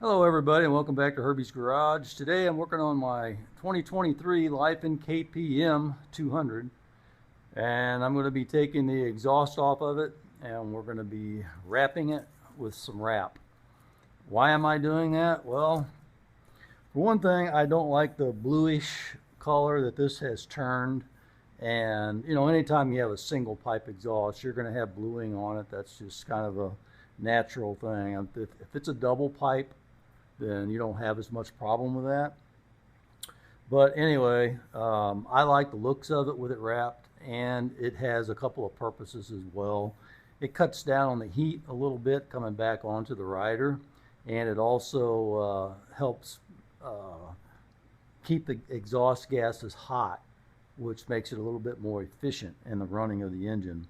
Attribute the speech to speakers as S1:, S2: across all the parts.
S1: Hello everybody and welcome back to Herbie's Garage. Today I'm working on my 2023 Lifan KPM 200 and I'm going to be taking the exhaust off of it and we're going to be wrapping it with some wrap. Why am I doing that? Well, for one thing, I don't like the bluish color that this has turned, and anytime you have a single pipe exhaust you're going to have bluing on it. That's just kind of a natural thing. If it's a double pipe, then you don't have as much problem with that. But anyway, I like the looks of it with it wrapped, and it has a couple of purposes as well. It cuts down on the heat a little bit coming back onto the rider, and it also helps keep the exhaust gases hot, which makes it a little bit more efficient in the running of the engine.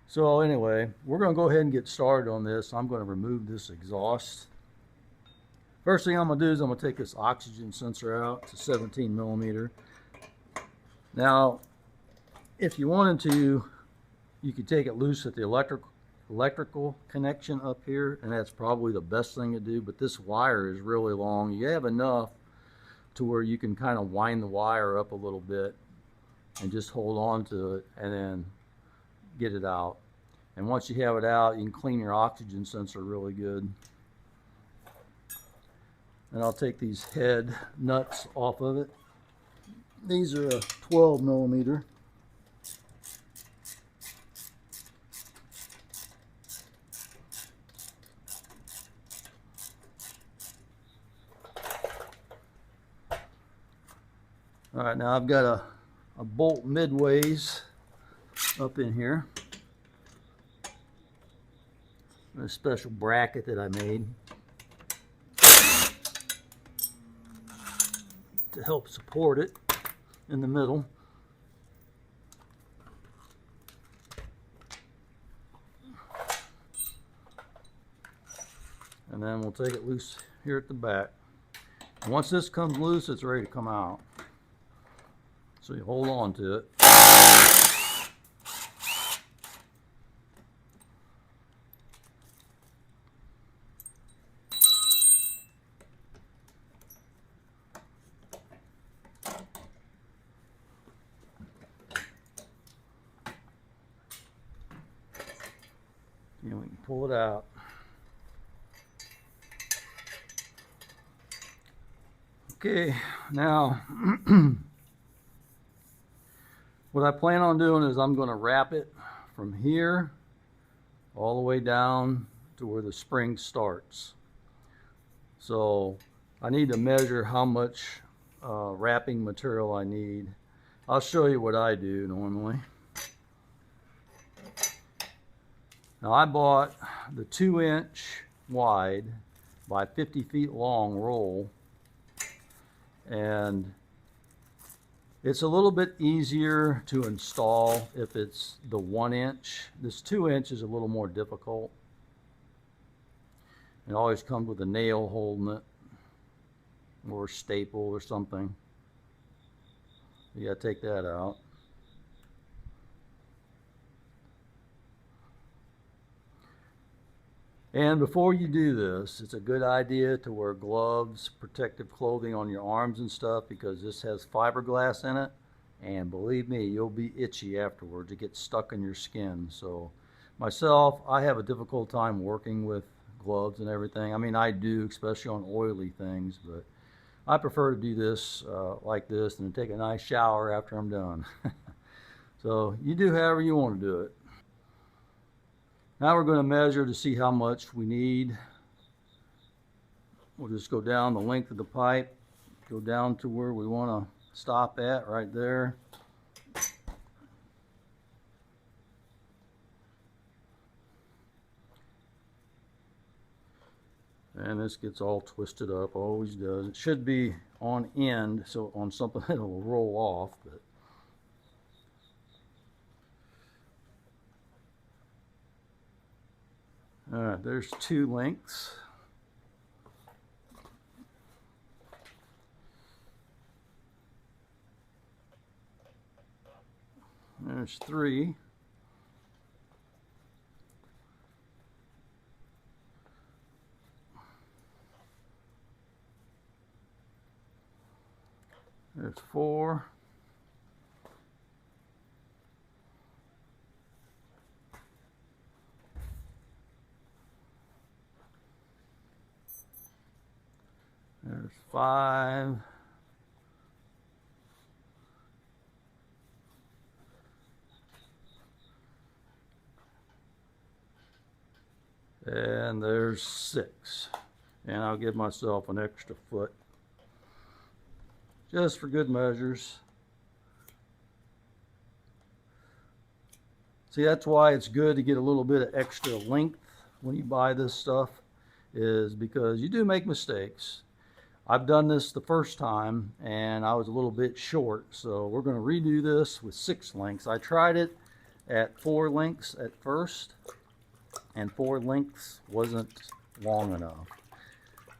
S1: So anyway, we're going to go ahead and get started on this. I'm going to remove this exhaust. First thing I'm going to do is I'm going to take this oxygen sensor out. It's a 17 millimeter. Now, if you wanted to, you could take it loose at the electrical connection up here, and that's probably the best thing to do, but this wire is really long. You have enough to where you can kind of wind the wire up a little bit and just hold on to it and then get it out. And once you have it out, you can clean your oxygen sensor really good. And I'll take these head nuts off of it. These are a 12 millimeter. All right, now I've got a bolt midways up in here. A special bracket that I made to help support it in the middle. And then we'll take it loose here at the back. And once this comes loose, it's ready to come out. So you hold on to it. And we can pull it out. Okay, now what I plan on doing is I'm going to wrap it from here all the way down to where the spring starts. So I need to measure how much wrapping material I need. I'll show you what I do normally. Now I bought the 2-inch wide by 50 feet long roll, and it's a little bit easier to install if it's the 1-inch. This 2-inch is a little more difficult. It always comes with a nail holding it or a staple or something. You gotta take that out. And before you do this, it's a good idea to wear gloves, protective clothing on your arms and stuff, because this has fiberglass in it, and believe me, you'll be itchy afterwards. It gets stuck in your skin. So myself, I have a difficult time working with gloves and everything. I mean, I do, especially on oily things, but I prefer to do this like this and take a nice shower after I'm done. So you do however you want to do it. Now we're going to measure to see how much we need. We'll just go down the length of the pipe, go down to where we want to stop at, right there. And this gets all twisted up, always does. It should be on end, so on something that will roll off. But all right, there's 2 lengths. There's 3. There's 4. There's 5. And there's 6. And I'll give myself an extra foot just for good measures. See, that's why it's good to get a little bit of extra length when you buy this stuff, is because you do make mistakes. I've done this the first time and I was a little bit short, so we're going to redo this with 6 lengths. I tried it at 4 lengths at first, and 4 lengths wasn't long enough.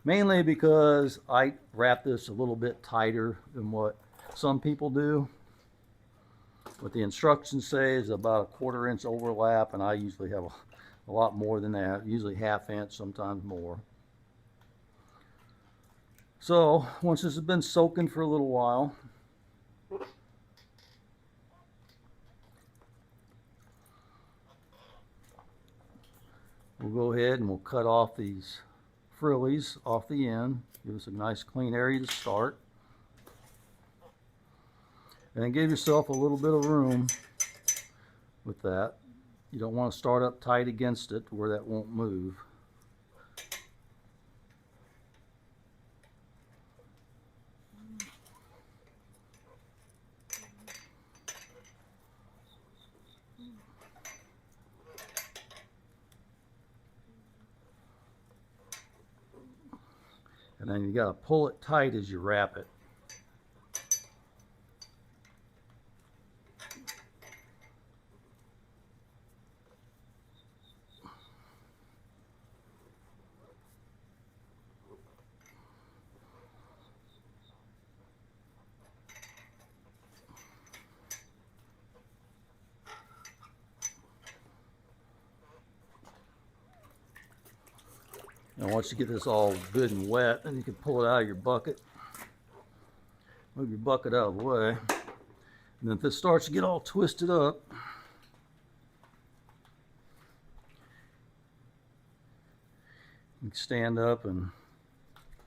S1: Mainly because I wrap this a little bit tighter than what some people do. What the instructions say is about a 1/4 inch overlap, and I usually have a lot more than that, usually 1/2 inch, sometimes more. So once this has been soaking for a little while, we'll go ahead and we'll cut off these frillies off the end. Give us a nice clean area to start. And then give yourself a little bit of room with that. You don't want to start up tight against it where that won't move. And then you got to pull it tight as you wrap it. And once you get this all good and wet, then you can pull it out of your bucket. Move your bucket out of the way. And then if this starts to get all twisted up, you can stand up and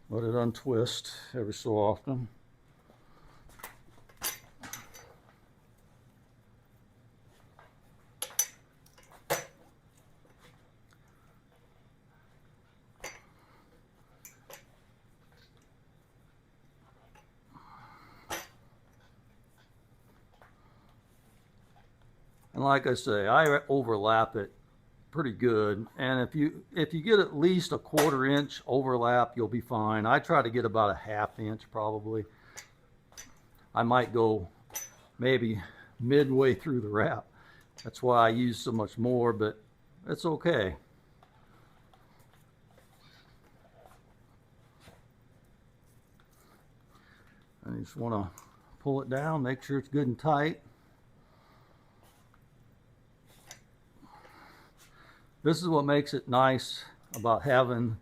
S1: let it untwist every so often. And like I say, I overlap it pretty good. And if you get at least a 1/4 inch overlap, you'll be fine. I try to get about a 1/2 inch probably. I might go maybe midway through the wrap. That's why I use so much more, but it's okay. I just want to pull it down, make sure it's good and tight. This is what makes it nice about having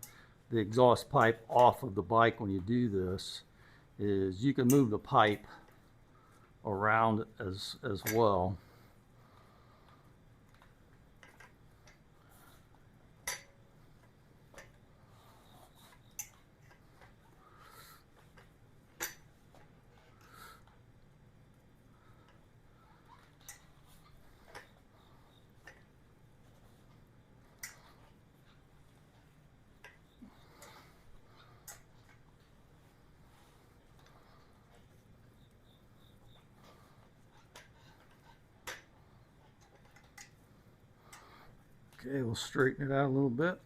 S1: the exhaust pipe off of the bike when you do this, is you can move the pipe around as well. Okay, we'll straighten it out a little bit.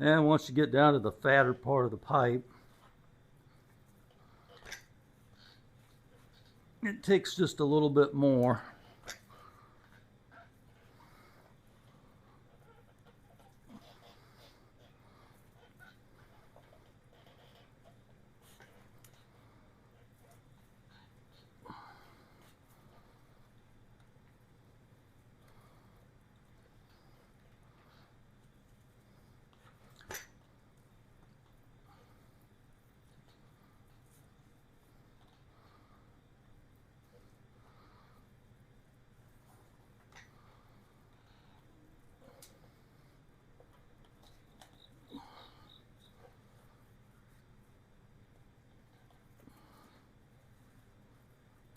S1: And once you get down to the fatter part of the pipe, it takes just a little bit more.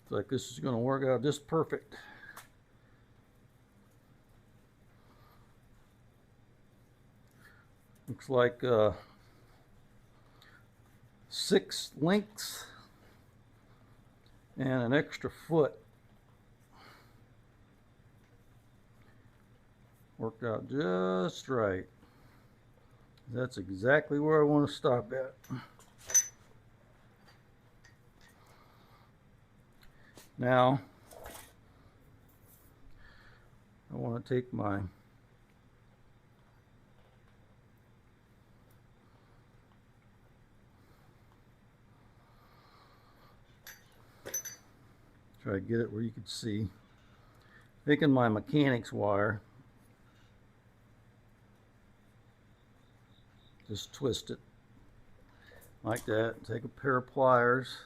S1: It's like this is going to work out just perfect. Looks like 6 links and an extra foot. Worked out just right. That's exactly where I want to stop at. Now, I want to take my try to get it where you can see. Taking my mechanics wire, just twist it like that. Take a pair of pliers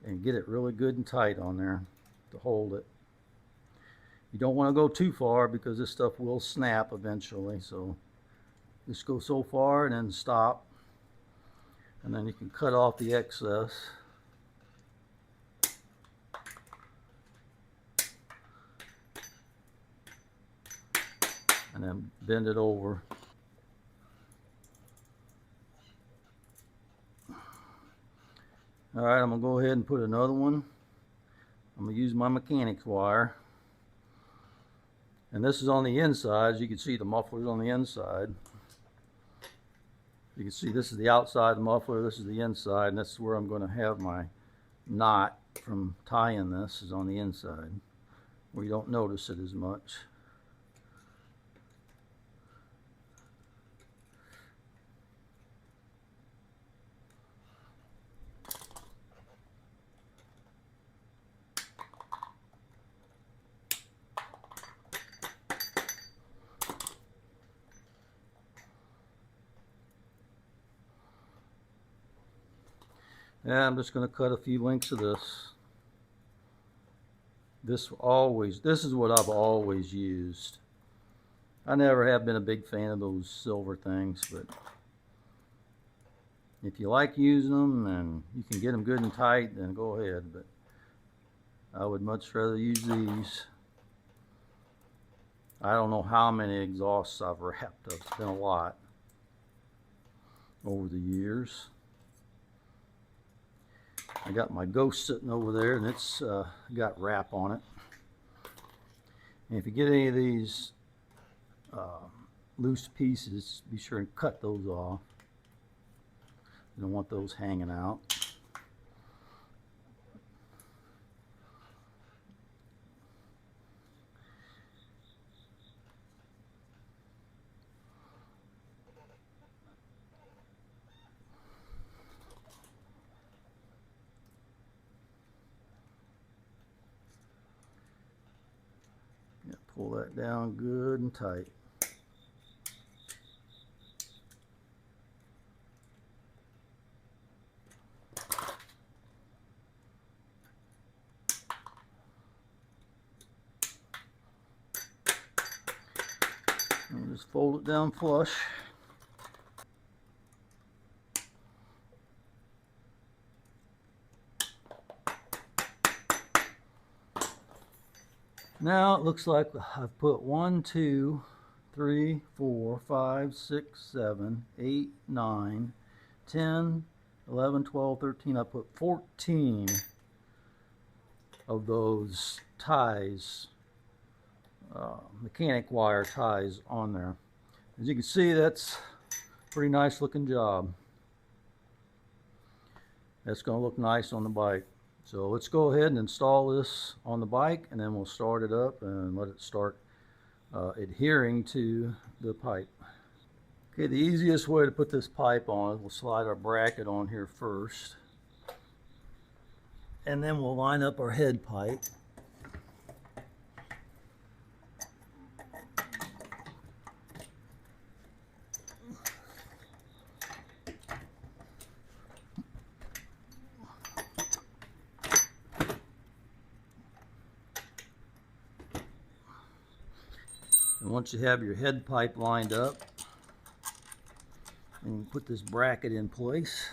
S1: and get it really good and tight on there to hold it. You don't want to go too far because this stuff will snap eventually, so just go so far and then stop, and then you can cut off the excess. And then bend it over. Alright, I'm going to go ahead and put another one. I'm going to use my mechanics wire. And this is on the inside. As you can see, the muffler's on the inside. You can see this is the outside of the muffler, this is the inside, and this is where I'm going to have my knot from tying this, is on the inside, where you don't notice it as much. And I'm just going to cut a few links of this. This is what I've always used. I never have been a big fan of those silver things, but if you like using them and you can get them good and tight, then go ahead. But I would much rather use these. I don't know how many exhausts I've wrapped. It's been a lot over the years. I got my Ghost sitting over there, and it's got wrap on it. And if you get any of these loose pieces, be sure and cut those off. You don't want those hanging out. Pull that down good and tight. And just fold it down flush. Now it looks like I've put 1, 2, 3, 4, 5, 6, 7, 8, 9, 10, 11, 12, 13. I put 14 of those ties, mechanic wire ties on there. As you can see, that's Pretty nice looking job. That's going to look nice on the bike. So let's go ahead and install this on the bike, and then we'll start it up and let it start adhering to the pipe. Okay, the easiest way to put this pipe on, we'll slide our bracket on here first, and then we'll line up our head pipe. And once you have your head pipe lined up, and you put this bracket in place,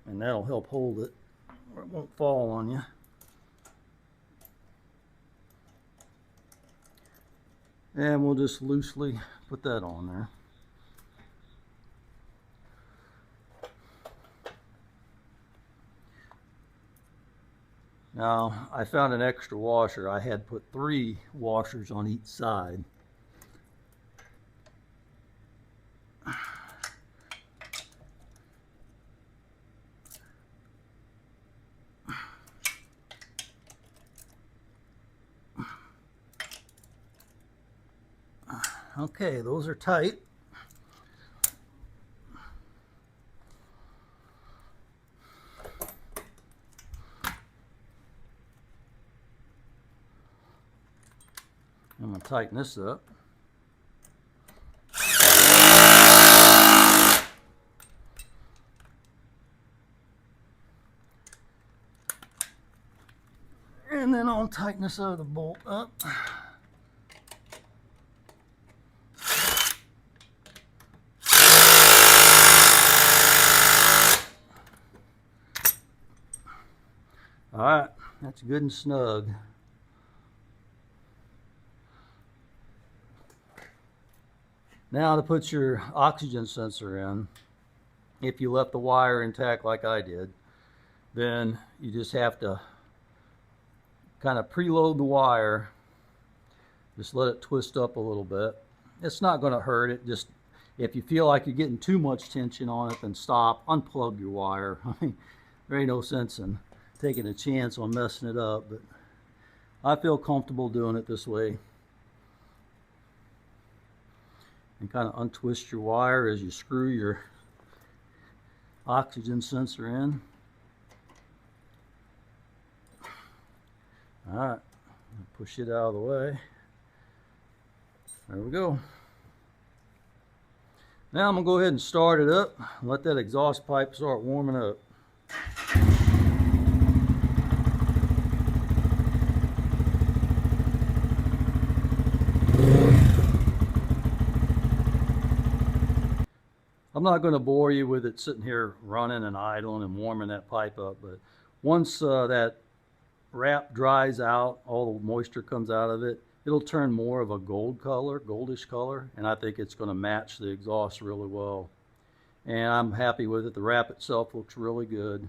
S1: and that'll help hold it, or it won't fall on you. And we'll just loosely put that on there. Now, I found an extra washer. I had put 3 washers on each side. Okay, those are tight. I'm going to tighten this up. And then I'll tighten this other bolt up. All right, that's good and snug. Now to put your oxygen sensor in, if you left the wire intact like I did, then you just have to kind of preload the wire. Just let it twist up a little bit. It's not going to hurt it. Just if you feel like you're getting too much tension on it, then stop, unplug your wire. I mean, there ain't no sense in taking a chance on messing it up, but I feel comfortable doing it this way. And kind of untwist your wire as you screw your oxygen sensor in. All right, push it out of the way. There we go. Now I'm gonna go ahead and start it up and let that exhaust pipe start warming up. I'm not going to bore you with it sitting here running and idling and warming that pipe up, but once that wrap dries out, all the moisture comes out of it, it'll turn more of a gold color, goldish color, and I think it's going to match the exhaust really well. And I'm happy with it. The wrap itself looks really good.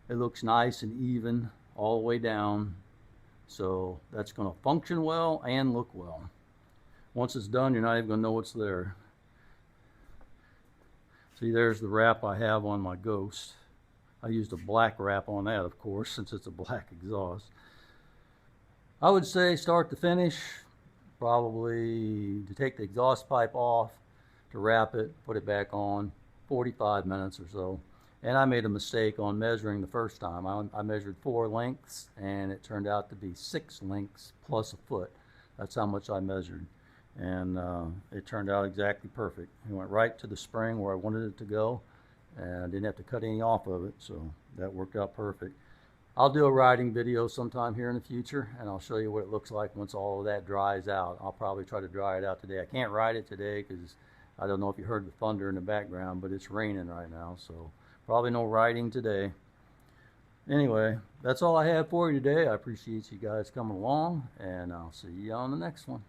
S1: It looks nice and even all the way down, so that's going to function well and look well. Once it's done, you're not even going to know what's there. See, there's the wrap I have on my Ghost. I used a black wrap on that, of course, since it's a black exhaust. I would say start to finish, probably to take the exhaust pipe off, to wrap it, put it back on, 45 minutes or so. And I made a mistake on measuring the first time. I measured 4 lengths, and it turned out to be 6 lengths plus a foot. That's how much I measured. And it turned out exactly perfect. It went right to the spring where I wanted it to go, and I didn't have to cut any off of it, so that worked out perfect. I'll do a riding video sometime here in the future, and I'll show you what it looks like once all of that dries out. I'll probably try to dry it out today. I can't ride it today because I don't know if you heard the thunder in the background, but it's raining right now, so probably no riding today. Anyway, that's all I have for you today. I appreciate you guys coming along, and I'll see you on the next one.